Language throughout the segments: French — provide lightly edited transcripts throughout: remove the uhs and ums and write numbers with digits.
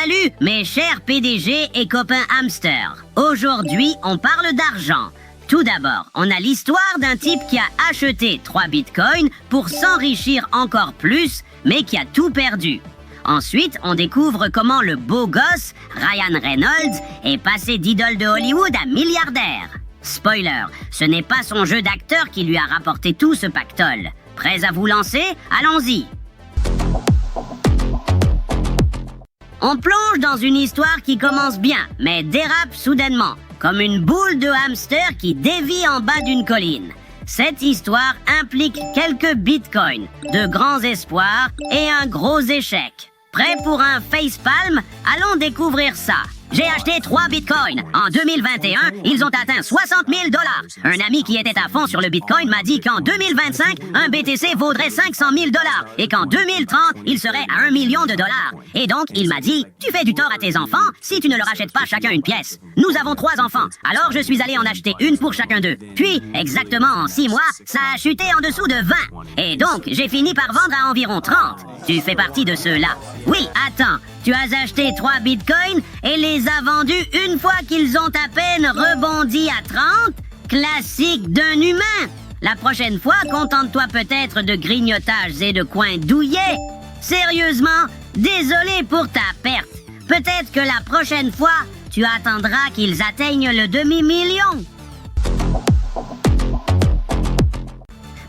Salut mes chers PDG et copains hamsters. Aujourd'hui, on parle d'argent. Tout d'abord, on a l'histoire d'un type qui a acheté 3 bitcoins pour s'enrichir encore plus, mais qui a tout perdu. Ensuite, on découvre comment le beau gosse, Ryan Reynolds, est passé d'idole de Hollywood à milliardaire. Spoiler, ce n'est pas son jeu d'acteur qui lui a rapporté tout ce pactole. Prêts à vous lancer? Allons-y! On plonge dans une histoire qui commence bien, mais dérape soudainement, comme une boule de hamster qui dévie en bas d'une colline. Cette histoire implique quelques bitcoins, de grands espoirs et un gros échec. Prêt pour un facepalm? Allons découvrir ça. J'ai acheté 3 bitcoins. En 2021, ils ont atteint 60 000 $. Un ami qui était à fond sur le bitcoin m'a dit qu'en 2025, un BTC vaudrait 500 000 $ et qu'en 2030, il serait à 1 million de $. Et donc, il m'a dit, tu fais du tort à tes enfants si tu ne leur achètes pas chacun une pièce. Nous avons 3 enfants, alors je suis allé en acheter une pour chacun d'eux. Puis, exactement en 6 mois, ça a chuté en dessous de 20. Et donc, j'ai fini par vendre à environ 30. Tu fais partie de ceux-là. Oui, attends. Tu as acheté 3 bitcoins et les as vendus une fois qu'ils ont à peine rebondi à 30? Classique d'un humain! La prochaine fois, contente-toi peut-être de grignotages et de coins douillets. Sérieusement, désolé pour ta perte. Peut-être que la prochaine fois, tu attendras qu'ils atteignent le demi-million.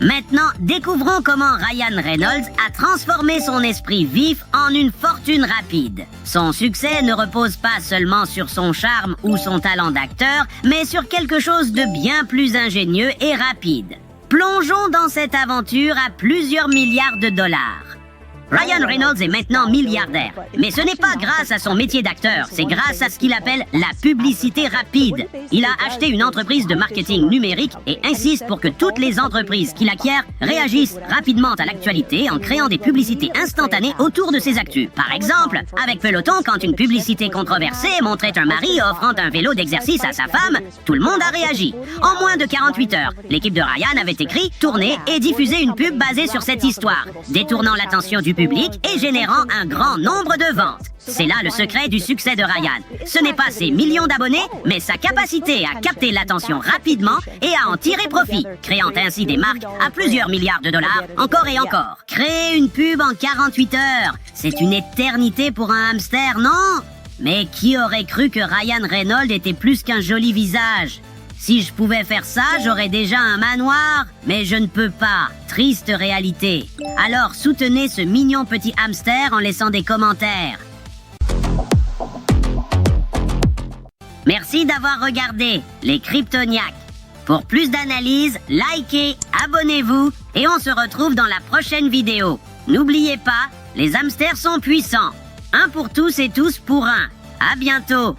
Maintenant, découvrons comment Ryan Reynolds a transformé son esprit vif en une fortune rapide. Son succès ne repose pas seulement sur son charme ou son talent d'acteur, mais sur quelque chose de bien plus ingénieux et rapide. Plongeons dans cette aventure à plusieurs milliards de dollars. Ryan Reynolds est maintenant milliardaire. Mais ce n'est pas grâce à son métier d'acteur, c'est grâce à ce qu'il appelle la publicité rapide. Il a acheté une entreprise de marketing numérique et insiste pour que toutes les entreprises qu'il acquiert réagissent rapidement à l'actualité en créant des publicités instantanées autour de ses actus. Par exemple, avec Peloton, quand une publicité controversée montrait un mari offrant un vélo d'exercice à sa femme, tout le monde a réagi. En moins de 48 heures, l'équipe de Ryan avait écrit, tourné et diffusé une pub basée sur cette histoire, détournant l'attention du public et générant un grand nombre de ventes. C'est là le secret du succès de Ryan. Ce n'est pas ses millions d'abonnés, mais sa capacité à capter l'attention rapidement et à en tirer profit, créant ainsi des marques à plusieurs milliards de dollars, encore et encore. Créer une pub en 48 heures, c'est une éternité pour un hamster, non? Mais qui aurait cru que Ryan Reynolds était plus qu'un joli visage? Si je pouvais faire ça, j'aurais déjà un manoir, mais je ne peux pas. Triste réalité. Alors soutenez ce mignon petit hamster en laissant des commentaires. Merci d'avoir regardé les Kryptoniacs. Pour plus d'analyses, likez, abonnez-vous et on se retrouve dans la prochaine vidéo. N'oubliez pas, les hamsters sont puissants. Un pour tous et tous pour un. À bientôt.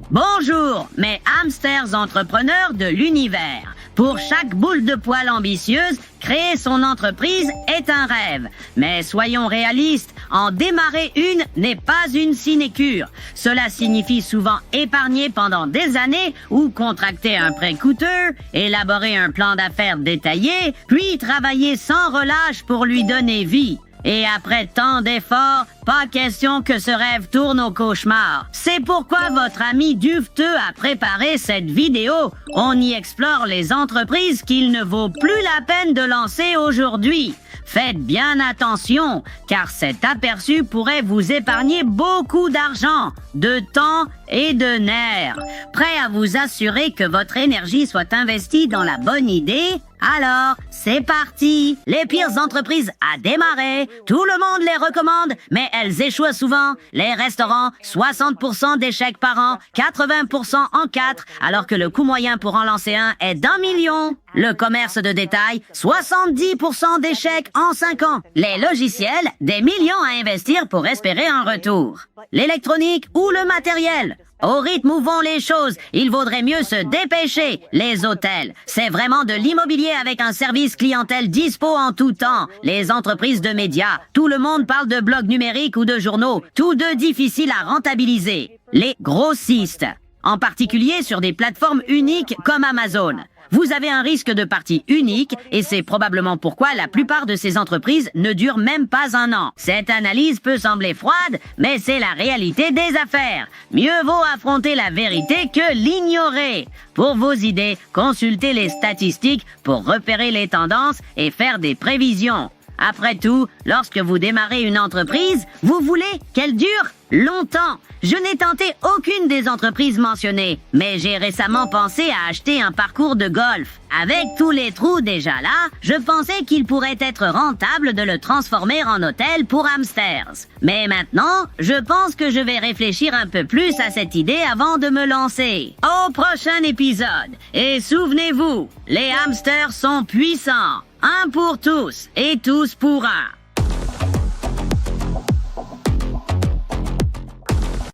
Bonjour, mes hamsters entrepreneurs de l'univers. Pour chaque boule de poil ambitieuse, créer son entreprise est un rêve. Mais soyons réalistes, en démarrer une n'est pas une sinécure. Cela signifie souvent épargner pendant des années ou contracter un prêt coûteux, élaborer un plan d'affaires détaillé, puis travailler sans relâche pour lui donner vie. Et après tant d'efforts, pas question que ce rêve tourne au cauchemar. C'est pourquoi votre ami Duveteux a préparé cette vidéo. On y explore les entreprises qu'il ne vaut plus la peine de lancer aujourd'hui. Faites bien attention, car cet aperçu pourrait vous épargner beaucoup d'argent, de temps et de nerfs. Prêt à vous assurer que votre énergie soit investie dans la bonne idée? Alors, c'est parti! Les pires entreprises à démarrer, tout le monde les recommande, mais elles échouent souvent. Les restaurants, 60% d'échecs par an, 80% en 4, alors que le coût moyen pour en lancer un est d'1 million. Le commerce de détail, 70% d'échecs en 5 ans. Les logiciels, des millions à investir pour espérer un retour. L'électronique ou le matériel. Au rythme où vont les choses, il vaudrait mieux se dépêcher. Les hôtels, c'est vraiment de l'immobilier avec un service clientèle dispo en tout temps. Les entreprises de médias, tout le monde parle de blogs numériques ou de journaux, tous deux difficiles à rentabiliser. Les grossistes, en particulier sur des plateformes uniques comme Amazon. vous avez un risque de partie unique et c'est probablement pourquoi la plupart de ces entreprises ne durent même pas un an. Cette analyse peut sembler froide, mais c'est la réalité des affaires. Mieux vaut affronter la vérité que l'ignorer. Pour vos idées, consultez les statistiques pour repérer les tendances et faire des prévisions. Après tout, lorsque vous démarrez une entreprise, vous voulez qu'elle dure longtemps. Je n'ai tenté aucune des entreprises mentionnées, mais j'ai récemment pensé à acheter un parcours de golf. Avec tous les trous déjà là, je pensais qu'il pourrait être rentable de le transformer en hôtel pour hamsters. Mais maintenant, je pense que je vais réfléchir un peu plus à cette idée avant de me lancer. Au prochain épisode. Et souvenez-vous, les hamsters sont puissants. Un pour tous et tous pour un.